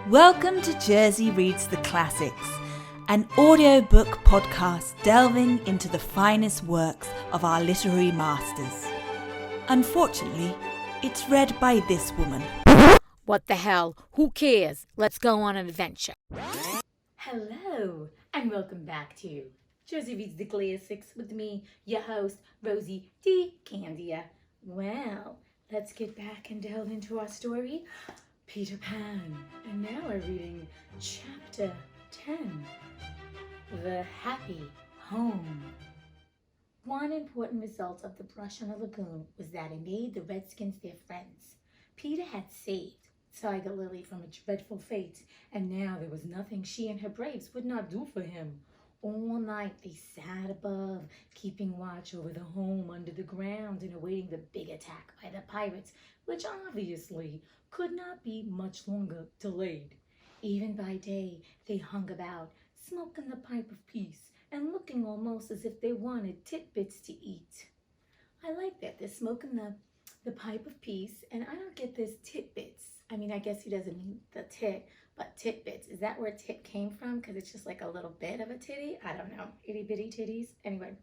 Welcome to Jersey Reads the Classics, an audiobook podcast delving into the finest works of our literary masters. Unfortunately, it's read by this woman. What the hell? Who cares? Let's go on an adventure. Hello, and welcome back to Jersey Reads the Classics with me, your host, Rosie D. Candia. Well, let's get back and delve into our story, Peter Pan. And now we're reading Chapter 10, The Happy Home. One important result of the brush on the lagoon was that it made the Redskins their friends. Peter had saved Tiger Lily from a dreadful fate, and now there was nothing she and her braves would not do for him. All night they sat above, keeping watch over the home under the ground and awaiting the big attack by the pirates, which obviously could not be much longer delayed. Even by day they hung about, smoking the pipe of peace and looking almost as if they wanted tidbits to eat. I like that, they're smoking the pipe of peace, and I don't get this tidbits. I mean, I guess he doesn't mean the tit, but tidbits. Is that where tit came from? Because it's just like a little bit of a titty? I don't know. Itty bitty titties? Anyway,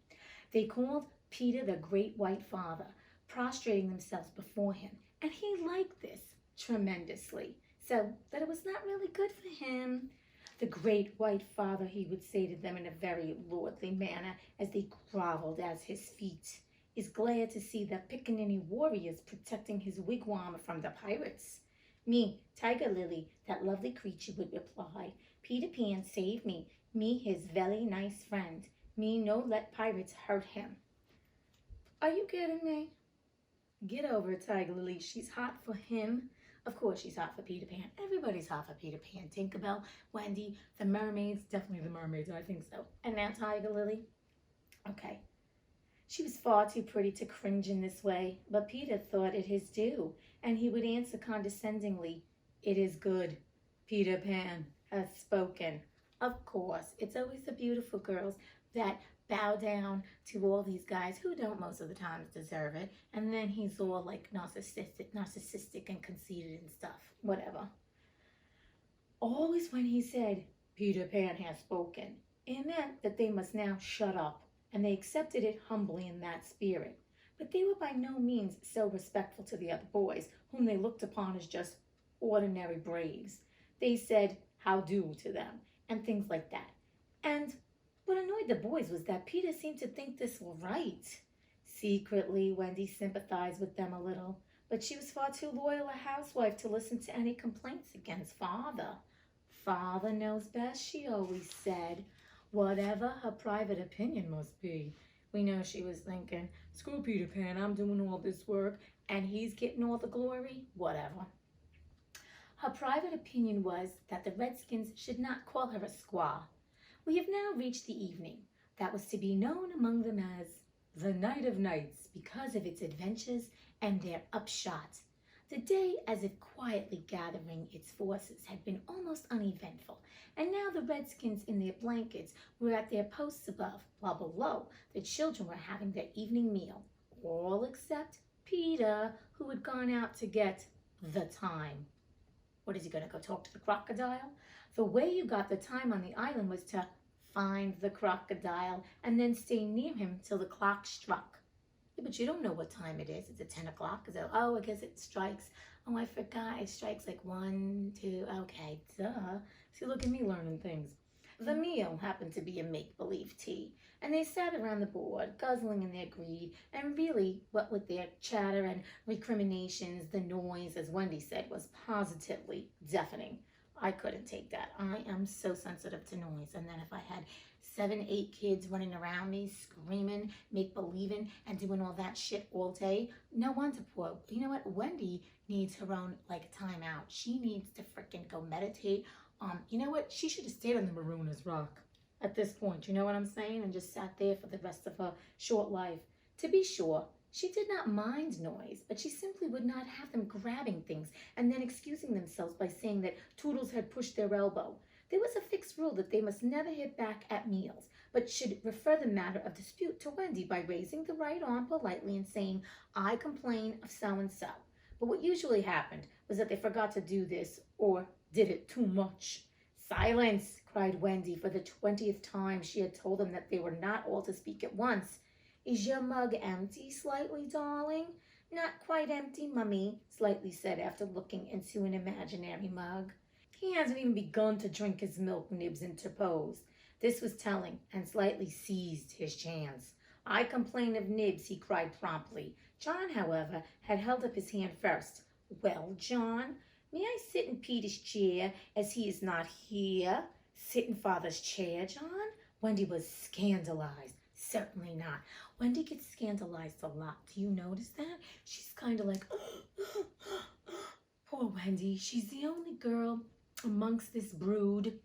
they called Peter the Great White Father, prostrating themselves before him. And he liked this tremendously, so that it was not really good for him. The Great White Father, he would say to them in a very lordly manner as they groveled at his feet, is glad to see the Pickaninny warriors protecting his wigwam from the pirates. Me, Tiger Lily, that lovely creature would reply. Peter Pan save me, his very nice friend. Me no let pirates hurt him. Are you kidding me? Get over it, Tiger Lily. She's hot for him. Of course she's hot for Peter Pan. Everybody's hot for Peter Pan. Tinkerbell, Wendy, the mermaids. Definitely the mermaids, I think so. And now Tiger Lily. Okay. She was far too pretty to cringe in this way, but Peter thought it his due, and he would answer condescendingly, "It is good. Peter Pan has spoken." Of course, it's always the beautiful girls that bow down to all these guys who don't most of the times deserve it, and then he's all like narcissistic and conceited and stuff, whatever. Always when he said, "Peter Pan has spoken," it meant that they must now shut up, and they accepted it humbly in that spirit. But they were by no means so respectful to the other boys, whom they looked upon as just ordinary braves. They said "how do" to them, and things like that. And what annoyed the boys was that Peter seemed to think this was right. Secretly, Wendy sympathized with them a little, but she was far too loyal a housewife to listen to any complaints against Father. Father knows best, she always said, whatever her private opinion must be. We know she was thinking, screw Peter Pan, I'm doing all this work, and he's getting all the glory, whatever. Her private opinion was that the Redskins should not call her a squaw. We have now reached the evening that was to be known among them as the Night of Nights because of its adventures and their upshot. The day, as if quietly gathering its forces, had been almost uneventful, and now the Redskins in their blankets were at their posts above, while below the children were having their evening meal, all except Peter, who had gone out to get the time. What, is he going to go talk to the crocodile? The way you got the time on the island was to find the crocodile and then stay near him till the clock struck. Yeah, but you don't know what time it is. Is it 10 o'clock? Is it, oh, I guess it strikes. Oh, I forgot. It strikes like 1, 2. Okay, duh. See, look at me learning things. The meal happened to be a make-believe tea, and they sat around the board, guzzling in their greed, and really, what with their chatter and recriminations, the noise, as Wendy said, was positively deafening. I couldn't take that. I am so sensitive to noise. And then if I had 7, 8 kids running around me, screaming, make-believing, and doing all that shit all day, no wonder poor, you know what, Wendy needs her own, timeout. She needs to freaking go meditate. You know what, she should have stayed on the Marooners Rock at this point, you know what I'm saying, and just sat there for the rest of her short life. To be sure, she did not mind noise, but she simply would not have them grabbing things and then excusing themselves by saying that Toodles had pushed their elbow. There was a fixed rule that they must never hit back at meals, but should refer the matter of dispute to Wendy by raising the right arm politely and saying, "I complain of so-and-so." But what usually happened was that they forgot to do this, or did it too much. Silence, cried Wendy. For the 20th time she had told them that they were not all to speak at once. Is your mug empty, Slightly, darling? Not quite empty, Mummy, Slightly said after looking into an imaginary mug. He hasn't even begun to drink his milk, Nibs interposed. This was telling, and Slightly seized his chance. I complain of Nibs, he cried promptly. John, however, had held up his hand first. Well, John, may I sit in Peter's chair, as he is not here? Sit in Father's chair, John? Wendy was scandalized. Certainly not. Wendy gets scandalized a lot. Do you notice that? She's kind of like, poor Wendy. She's the only girl amongst this brood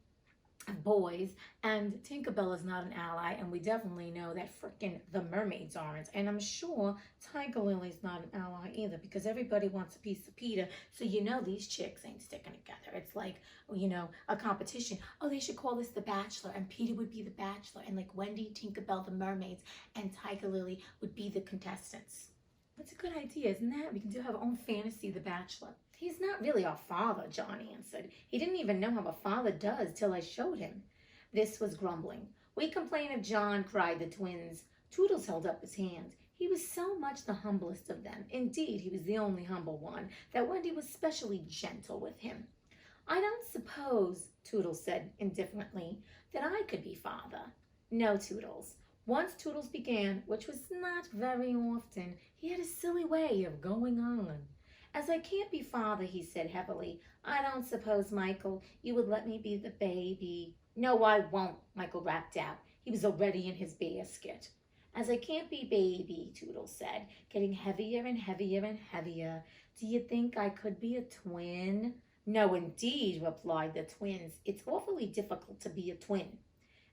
of boys, and Tinkerbell is not an ally, and we definitely know that frickin' the mermaids aren't. And I'm sure Tiger Lily's not an ally either, because everybody wants a piece of Peter, so you know these chicks ain't sticking together. It's like, you know, a competition. Oh, they should call this The Bachelor, and Peter would be the Bachelor, and like Wendy, Tinkerbell, the mermaids, and Tiger Lily would be the contestants. That's a good idea, isn't that? We can have our own fantasy The Bachelor. He's not really our father, John answered. He didn't even know how a father does till I showed him. This was grumbling. We complain of John, cried the twins. Toodles held up his hand. He was so much the humblest of them. Indeed, he was the only humble one, that Wendy was specially gentle with him. I don't suppose, Toodles said indifferently, that I could be father. No, Toodles. Once Toodles began, which was not very often, he had a silly way of going on. As I can't be father, he said heavily, I don't suppose, Michael, you would let me be the baby. No, I won't, Michael rapped out. He was already in his basket. As I can't be baby, Toodles said, getting heavier and heavier and heavier. Do you think I could be a twin? No, indeed, replied the twins. It's awfully difficult to be a twin.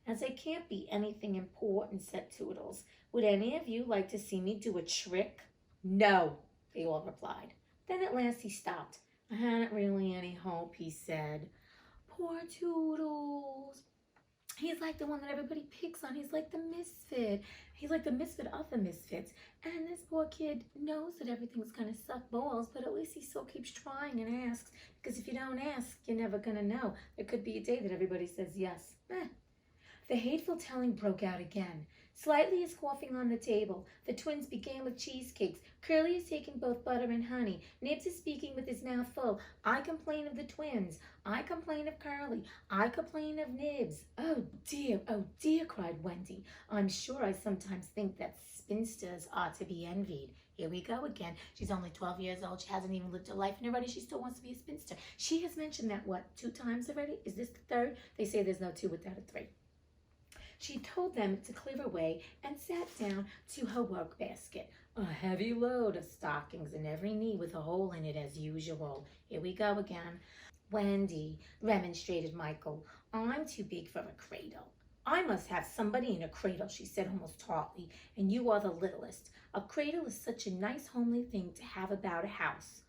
As I can't be anything important, said Toodles, would any of you like to see me do a trick? No, they all replied. Then at last he stopped. I hadn't really any hope, he said. Poor Toodles. He's like the one that everybody picks on. He's like the misfit. He's like the misfit of the misfits. And this poor kid knows that everything's going to suck balls, but at least he still keeps trying and asks. Because if you don't ask, you're never going to know. There could be a day that everybody says yes. The hateful telling broke out again. Slightly is coughing on the table. The twins began with cheesecakes. Curly is taking both butter and honey. Nibs is speaking with his mouth full. I complain of the twins. I complain of Curly. I complain of Nibs. Oh dear, cried Wendy. I'm sure I sometimes think that spinsters are to be envied. Here we go again. She's only 12 years old. She hasn't even lived her life, and already she still wants to be a spinster. She has mentioned that, 2 times already? Is this the 3rd? They say there's no 2 without a 3. She told them to clear away and sat down to her work basket. A heavy load of stockings in every knee with a hole in it as usual. Here we go again. Wendy, remonstrated Michael, I'm too big for a cradle. I must have somebody in a cradle, she said almost tartly, and you are the littlest. A cradle is such a nice homely thing to have about a house.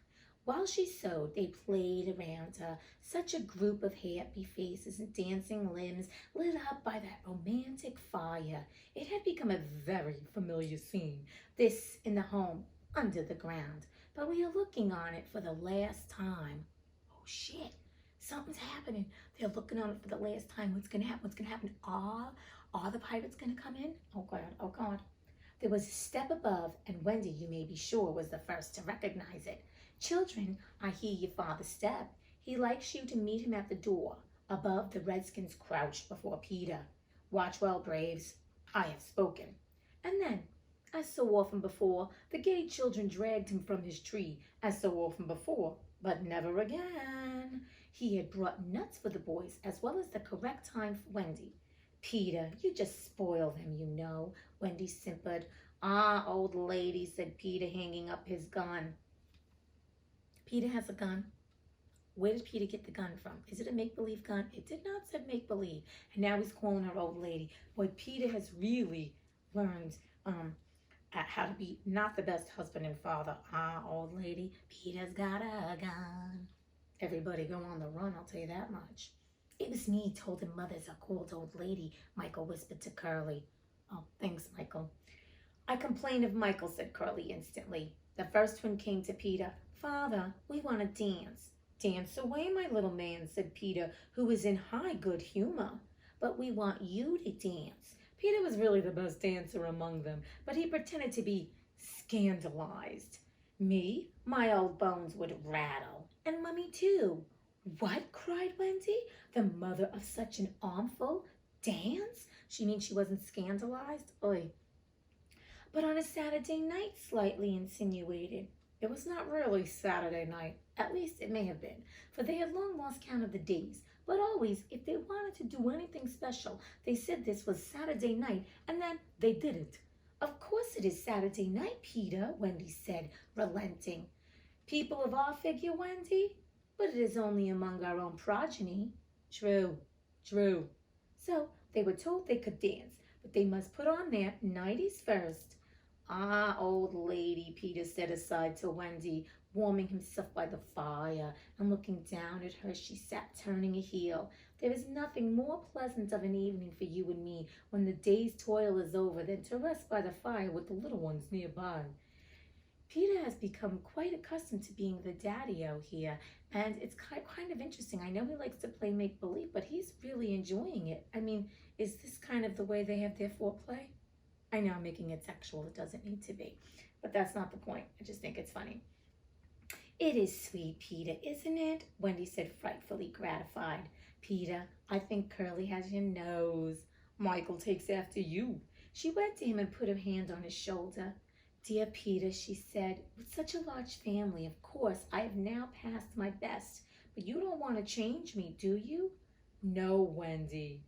While she sewed, they played around her, such a group of happy faces and dancing limbs lit up by that romantic fire. It had become a very familiar scene, this in the home under the ground. But we are looking on it for the last time. Oh, shit. Something's happening. They're looking on it for the last time. What's going to happen? What's going to happen? Are the pirates going to come in? Oh, God. Oh, God. There was a step above, and Wendy, you may be sure, was the first to recognize it. Children, I hear your father step. He likes you to meet him at the door. Above, the redskins crouched before Peter. Watch well, braves. I have spoken. And then, as so often before, the gay children dragged him from his tree, as so often before, but never again. He had brought nuts for the boys, as well as the correct time for Wendy. Peter, you just spoil them, you know, Wendy simpered. Ah, old lady, said Peter, hanging up his gun. Peter has a gun. Where did Peter get the gun from? Is it a make-believe gun? It did not say make-believe. And now he's calling her old lady. Boy, Peter has really learned how to be not the best husband and father. Ah, old lady, Peter's got a gun. Everybody go on the run, I'll tell you that much. It was me told him mothers are called old lady, Michael whispered to Curly. Oh, thanks, Michael. I complain of Michael, said Curly instantly. The first one came to Peter. Father, we want to dance. Dance away, my little man, said Peter, who was in high good humor. But we want you to dance. Peter was really the best dancer among them, but he pretended to be scandalized. Me? My old bones would rattle. And Mummy, too. What? Cried Wendy. The mother of such an armful? Dance? She means she wasn't scandalized? Oy. But on a Saturday night, slightly insinuated. It was not really Saturday night. At least it may have been, for they had long lost count of the days. But always, if they wanted to do anything special, they said this was Saturday night, and then they did it. Of course it is Saturday night, Peter, Wendy said, relenting. People of our figure, Wendy? But it is only among our own progeny. True, true. So they were told they could dance, but they must put on their nighties first. Ah, old lady, Peter said aside to Wendy, warming himself by the fire and looking down at her. She sat turning a heel. There is nothing more pleasant of an evening for you and me when the day's toil is over than to rest by the fire with the little ones nearby. Peter has become quite accustomed to being the daddy-o here, and it's kind of interesting. I know he likes to play make-believe, but he's really enjoying it. I mean, is this kind of the way they have their foreplay? I know I'm making it sexual. It doesn't need to be, but that's not the point. I just think it's funny. It is sweet, Peter, isn't it? Wendy said, frightfully gratified. Peter, I think Curly has your nose. Michael takes after you. She went to him and put her hand on his shoulder. Dear Peter, she said, with such a large family, of course, I have now passed my best. But you don't want to change me, do you? No, Wendy.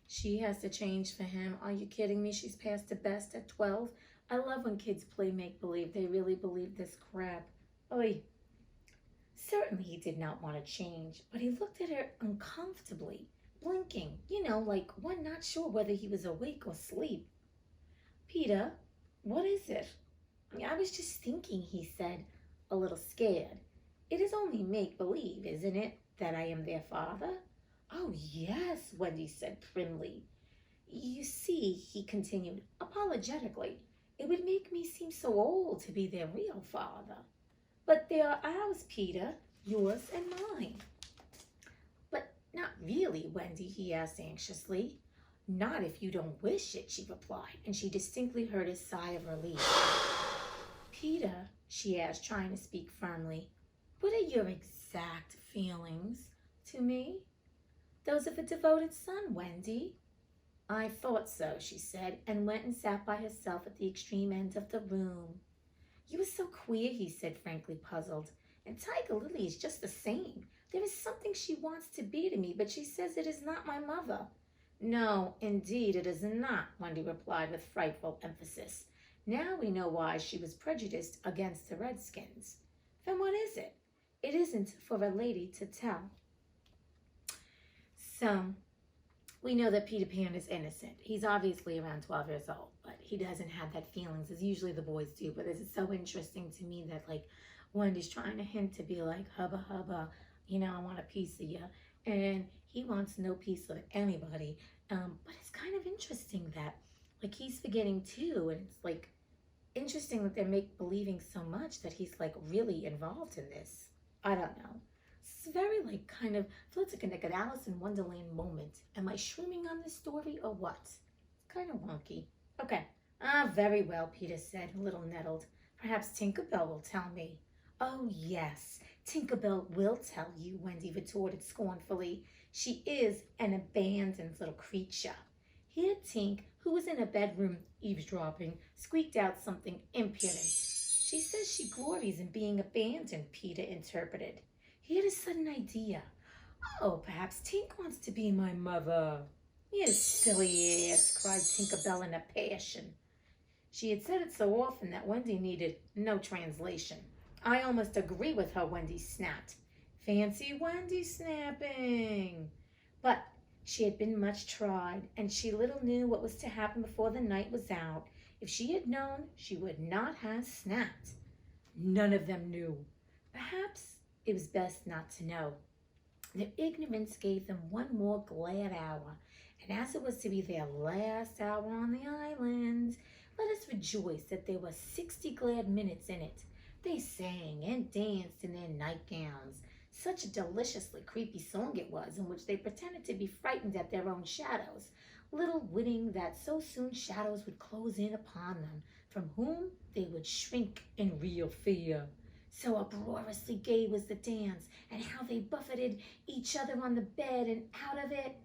She has to change for him. Are you kidding me? She's past the best at 12. I love when kids play make-believe. They really believe this crap. Oy. Certainly he did not want to change, but he looked at her uncomfortably, blinking, like one not sure whether he was awake or asleep. Peter, what is it? I was just thinking, he said, a little scared. It is only make-believe, isn't it, that I am their father? Oh, yes, Wendy said primly. You see, he continued, apologetically, it would make me seem so old to be their real father. But they are ours, Peter, yours and mine. But not really, Wendy, he asked anxiously. Not if you don't wish it, she replied, and she distinctly heard a sigh of relief. Peter, she asked, trying to speak firmly, what are your exact feelings to me? Those of a devoted son, Wendy. I thought so, she said, and went and sat by herself at the extreme end of the room. You are so queer, he said, frankly puzzled. And Tiger Lily is just the same. There is something she wants to be to me, but she says it is not my mother. No, indeed it is not, Wendy replied with frightful emphasis. Now we know why she was prejudiced against the Redskins. Then what is it? It isn't for a lady to tell. So, we know that Peter Pan is innocent. He's obviously around 12 years old, but he doesn't have that feelings as usually the boys do. But this is so interesting to me that, Wendy's trying to hint to be like, hubba, hubba, I want a piece of you. And he wants no piece of anybody. But it's kind of interesting that, he's forgetting too. And it's, interesting that they're make-believing so much that he's, really involved in this. I don't know. It's very, feels like an Alice in Wonderland moment. Am I shrooming on this story or what? It's kind of wonky. Okay. Very well, Peter said, a little nettled. Perhaps Tinkerbell will tell me. Oh, yes, Tinkerbell will tell you, Wendy retorted scornfully. She is an abandoned little creature. Here Tink, who was in a bedroom eavesdropping, squeaked out something impudent. She says she glories in being abandoned, Peter interpreted. He had a sudden idea. Oh, perhaps Tink wants to be my mother. You silly ass, cried Tinkerbell in a passion. She had said it so often that Wendy needed no translation. I almost agree with her, Wendy snapped. Fancy Wendy snapping. But she had been much tried, and she little knew what was to happen before the night was out. If she had known, she would not have snapped. None of them knew. Perhaps it was best not to know. Their ignorance gave them one more glad hour, and as it was to be their last hour on the island, let us rejoice that there were 60 glad minutes in it. They sang and danced in their nightgowns, Such a deliciously creepy song it was, in which they pretended to be frightened at their own shadows, little witting that so soon shadows would close in upon them, from whom they would shrink in real fear. So uproariously gay was the dance, and how they buffeted each other on the bed and out of it.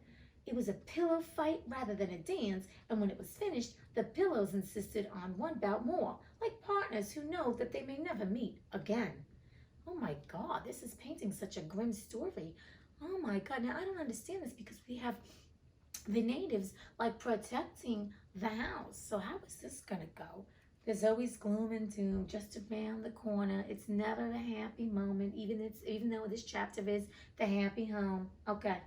It was a pillow fight rather than a dance, and when it was finished, the pillows insisted on one bout more, like partners who know that they may never meet again. Oh my God, this is painting such a grim story. Oh my God, now I don't understand this because we have the natives like protecting the house. So how is this gonna go? There's always gloom and doom just around the corner. It's never a happy moment, even though this chapter is the happy home. Okay.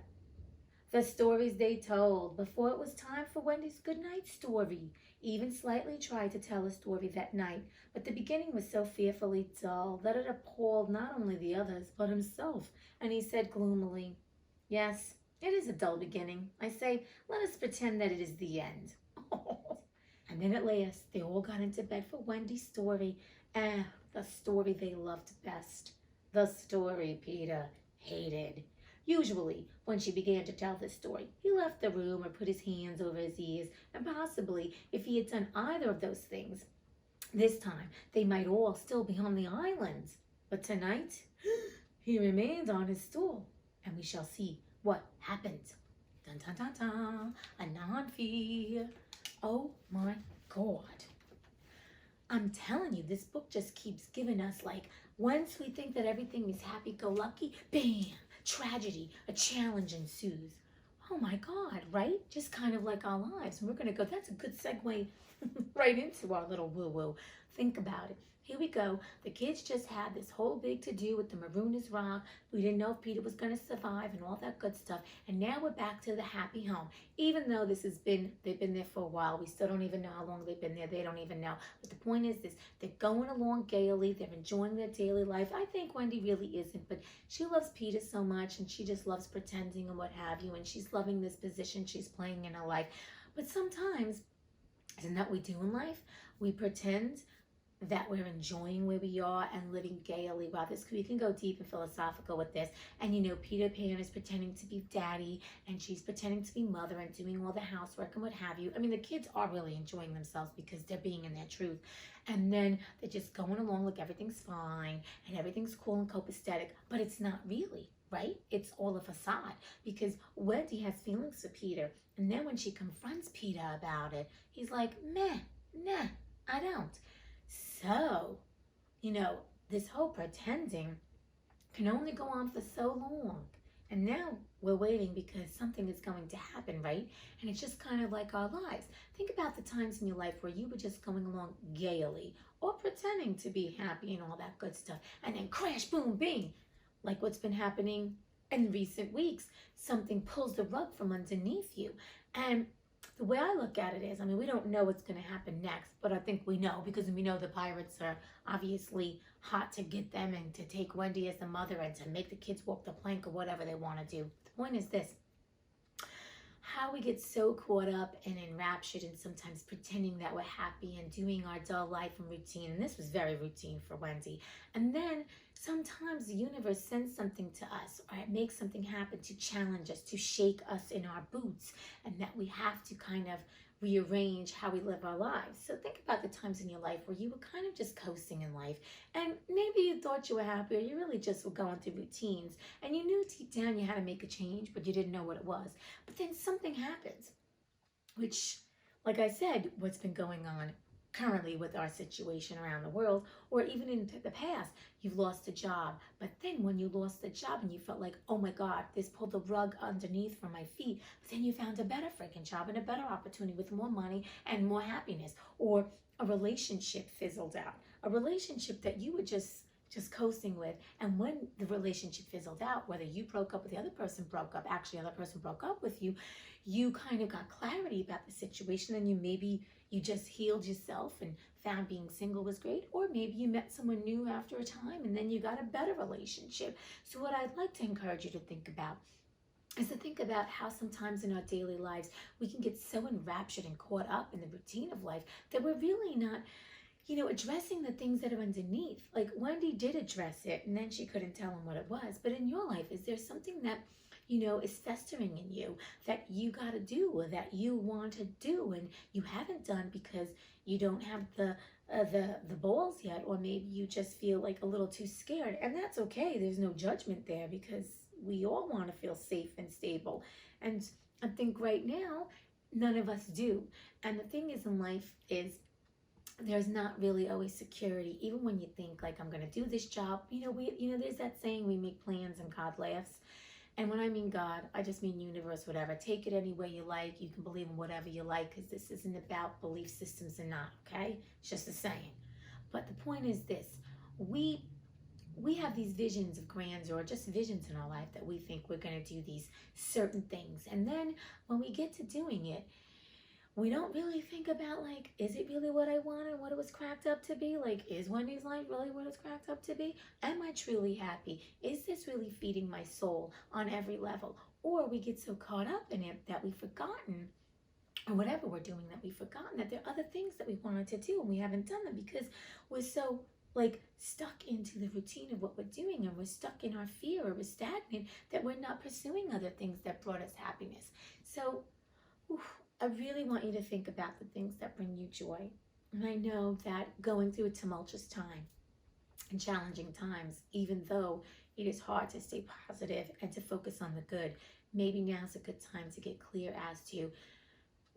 The stories they told before it was time for Wendy's goodnight story. Even slightly tried to tell a story that night, but the beginning was so fearfully dull that it appalled not only the others, but himself, and he said gloomily, "Yes, it is a dull beginning. I say, let us pretend that it is the end." And then at last, they all got into bed for Wendy's story, the story they loved best. The story Peter hated. Usually, when she began to tell this story, he left the room or put his hands over his ears, and possibly, if he had done either of those things, this time they might all still be on the island. But tonight, he remained on his stool, and we shall see what happened. Dun dun dun dun, a non-fear. Oh my God. I'm telling you, this book just keeps giving us, like, once we think that everything is happy-go-lucky, bam, tragedy, a challenge ensues. Oh my God, right? Just kind of like our lives. And we're going to go, that's a good segue right into our little woo-woo. Think about it. Here we go. The kids just had this whole big to-do with the Marooners Rock. We didn't know if Peter was going to survive and all that good stuff. And now we're back to the happy home. Even though they've been there for a while. We still don't even know how long they've been there. They don't even know. But the point is this, they're going along gaily. They're enjoying their daily life. I think Wendy really isn't, but she loves Peter so much, and she just loves pretending and what have you. And she's loving this position she's playing in her life. But sometimes, isn't that what we do in life? We pretend that we're enjoying where we are and living gaily. Wow, we can go deep and philosophical with this. And you know, Peter Pan is pretending to be daddy, and she's pretending to be mother and doing all the housework and what have you. I mean, the kids are really enjoying themselves because they're being in their truth. And then they're just going along like everything's fine and everything's cool and copacetic, but it's not really, right? It's all a facade because Wendy has feelings for Peter. And then when she confronts Peter about it, he's like, meh, nah, I don't. So, you know, this whole pretending can only go on for so long. And now we're waiting because something is going to happen, right? And it's just kind of like our lives. Think about the times in your life where you were just going along gaily or pretending to be happy and all that good stuff. And then crash, boom, bing. Like what's been happening in recent weeks. Something pulls the rug from underneath you. And the way I look at it is, I mean, we don't know what's going to happen next, but I think we know because we know the pirates are obviously hot to get them and to take Wendy as the mother and to make the kids walk the plank or whatever they want to do. The point is this, how we get so caught up and enraptured and sometimes pretending that we're happy and doing our dull life and routine. And this was very routine for Wendy. And then sometimes the universe sends something to us or it makes something happen to challenge us, to shake us in our boots, and that we have to kind of rearrange how we live our lives. So think about the times in your life where you were kind of just coasting in life and maybe you thought you were happy or you really just were going through routines and you knew deep down you had to make a change, but you didn't know what it was. But then something happens, which, like I said, what's been going on currently with our situation around the world, or even in the past, you've lost a job. But then when you lost the job and you felt like, oh my God, this pulled the rug underneath from my feet, but then you found a better freaking job and a better opportunity with more money and more happiness. Or a relationship fizzled out, a relationship that you were just coasting with, and when the relationship fizzled out, whether you broke up or the other person broke up, actually the other person broke up with you, you kind of got clarity about the situation, and you just healed yourself and found being single was great, or maybe you met someone new after a time and then you got a better relationship. So what I'd like to encourage you to think about is to think about how sometimes in our daily lives we can get so enraptured and caught up in the routine of life that we're really not addressing the things that are underneath. Like Wendy did address it, and then she couldn't tell him what it was. But in your life, is there something that, is festering in you that you got to do, or that you want to do and you haven't done because you don't have the balls yet, or maybe you just feel like a little too scared? And that's okay. There's no judgment there, because we all want to feel safe and stable. And I think right now, none of us do. And the thing is in life is, there's not really always security, even when you think like, I'm going to do this job. There's that saying, we make plans and God laughs. And when I mean God, I just mean universe, whatever. Take it any way you like. You can believe in whatever you like, because this isn't about belief systems or not, okay? It's just a saying. But the point is this: we have these visions of grandeur, or just visions in our life, that we think we're going to do these certain things. And then when we get to doing it, we don't really think about, like, is it really what I want and what it was cracked up to be? Like, is Wendy's life really what it's cracked up to be? Am I truly happy? Is this really feeding my soul on every level? Or we get so caught up in it that we've forgotten, or whatever we're doing, that we've forgotten that there are other things that we wanted to do and we haven't done them, because we're so stuck into the routine of what we're doing, and we're stuck in our fear, or we're stagnant, that we're not pursuing other things that brought us happiness. So I really want you to think about the things that bring you joy. And I know that going through a tumultuous time and challenging times, even though it is hard to stay positive and to focus on the good, maybe now's a good time to get clear as to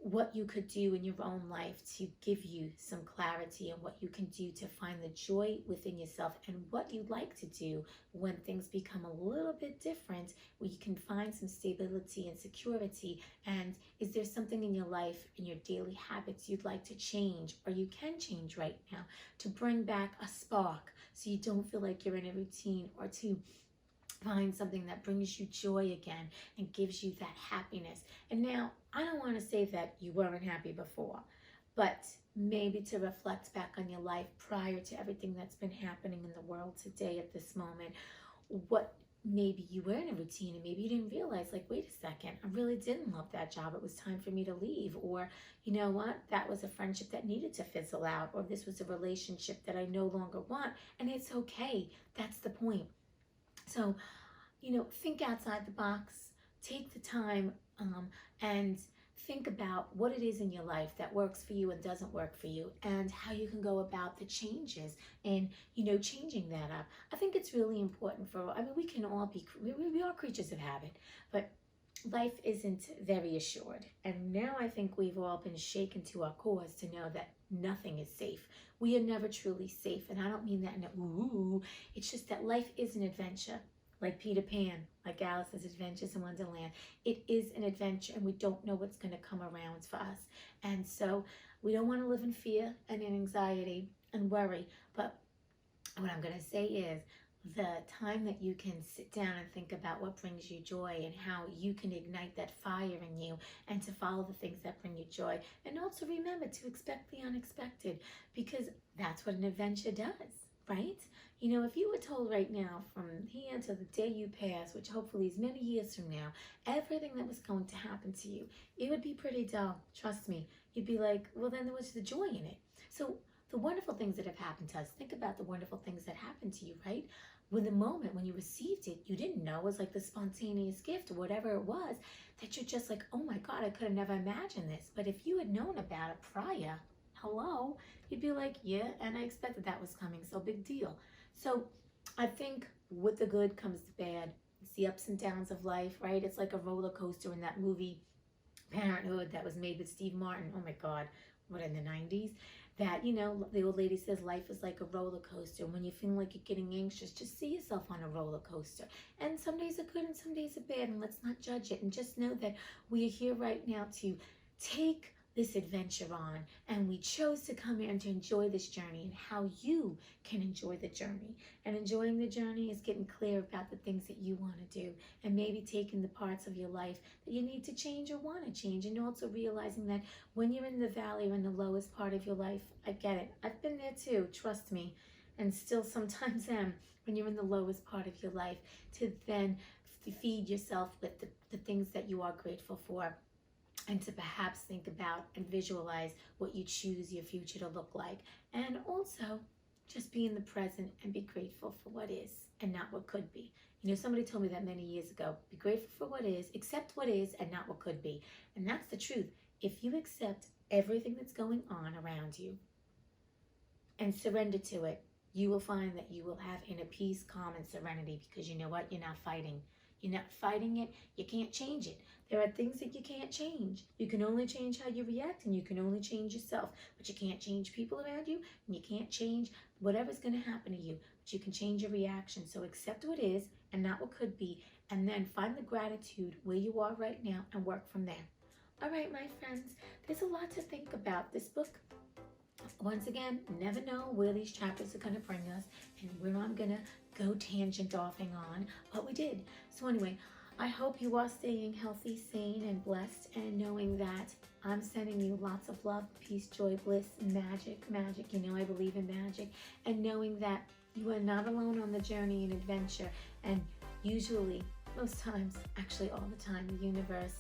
what you could do in your own life to give you some clarity, and what you can do to find the joy within yourself, and what you'd like to do when things become a little bit different, where you can find some stability and security. And is there something in your life, in your daily habits, you'd like to change, or you can change right now, to bring back a spark so you don't feel like you're in a routine, or to find something that brings you joy again and gives you that happiness? And now, I don't want to say that you weren't happy before, but maybe to reflect back on your life prior to everything that's been happening in the world today at this moment. What maybe you were in a routine, and maybe you didn't realize, like, wait a second, I really didn't love that job. It was time for me to leave. Or, you know what, that was a friendship that needed to fizzle out. Or this was a relationship that I no longer want. And it's okay. That's the point. So, think outside the box. Take the time and think about what it is in your life that works for you and doesn't work for you, and how you can go about the changes and, changing that up. I think it's really important we can all we are creatures of habit, but life isn't very assured. And now I think we've all been shaken to our cores to know that nothing is safe. We are never truly safe. And I don't mean that in it's just that life is an adventure. Like Peter Pan, like Alice's Adventures in Wonderland. It is an adventure, and we don't know what's going to come around for us. And so we don't want to live in fear and in anxiety and worry. But what I'm going to say is, the time that you can sit down and think about what brings you joy, and how you can ignite that fire in you, and to follow the things that bring you joy. And also remember to expect the unexpected, because that's what an adventure does, right? If you were told right now, from here to the day you pass, which hopefully is many years from now, everything that was going to happen to you, it would be pretty dull. Trust me. You'd be like, well, then there was the joy in it. So the wonderful things that have happened to us, think about the wonderful things that happened to you, right? When the moment when you received it, you didn't know. It was like the spontaneous gift, or whatever it was, that you're just like, oh my God, I could have never imagined this. But if you had known about it prior, hello, you'd be like, yeah, and I expected that was coming, so big deal. So I think with the good comes the bad. It's the ups and downs of life, right? It's like a roller coaster. In that movie Parenthood that was made with Steve Martin, oh my God, what, in the 90s? That, the old lady says life is like a roller coaster. When you feel like you're getting anxious, just see yourself on a roller coaster. And some days are good and some days are bad, and let's not judge it. And just know that we are here right now to take this adventure on, and we chose to come here and to enjoy this journey, and how you can enjoy the journey. And enjoying the journey is getting clear about the things that you want to do, and maybe taking the parts of your life that you need to change or want to change. And also realizing that when you're in the valley or in the lowest part of your life, I get it. I've been there too, trust me, and still sometimes am. When you're in the lowest part of your life, to then feed yourself with the things that you are grateful for. and to perhaps think about and visualize what you choose your future to look like. And also, just be in the present and be grateful for what is and not what could be. You know, somebody told me that many years ago. Be grateful for what is, accept what is, and not what could be. And that's the truth. If you accept everything that's going on around you and surrender to it, you will find that you will have inner peace, calm, and serenity, because you know what? You're not fighting. You're not fighting it. You can't change it. There are things that you can't change. You can only change how you react, and you can only change yourself. But you can't change people around you, and you can't change whatever's going to happen to you. But you can change your reaction. So accept what is and not what could be, and then find the gratitude where you are right now and work from there. All right, my friends, there's a lot to think about. This book, once again, never know where these chapters are going to bring us and where I'm going to go tangent-offing on, but we did. So anyway, I hope you are staying healthy, sane, and blessed, and knowing that I'm sending you lots of love, peace, joy, bliss, magic. You know I believe in magic. And knowing that you are not alone on the journey and adventure. And usually, most times, actually all the time, the universe,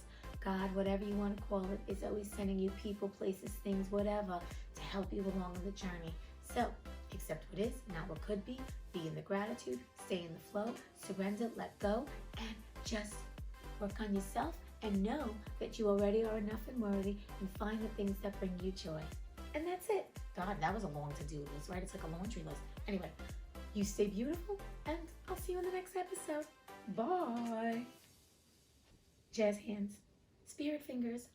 God, whatever you want to call it, is always sending you people, places, things, whatever, to help you along the journey. So, accept what is, not what could be in the gratitude, stay in the flow, surrender, let go, and just work on yourself and know that you already are enough and worthy, and find the things that bring you joy. And that's it. God, that was a long to-do list, right? It's like a laundry list. Anyway, you stay beautiful, and I'll see you in the next episode. Bye. Jazz hands. Spirit fingers.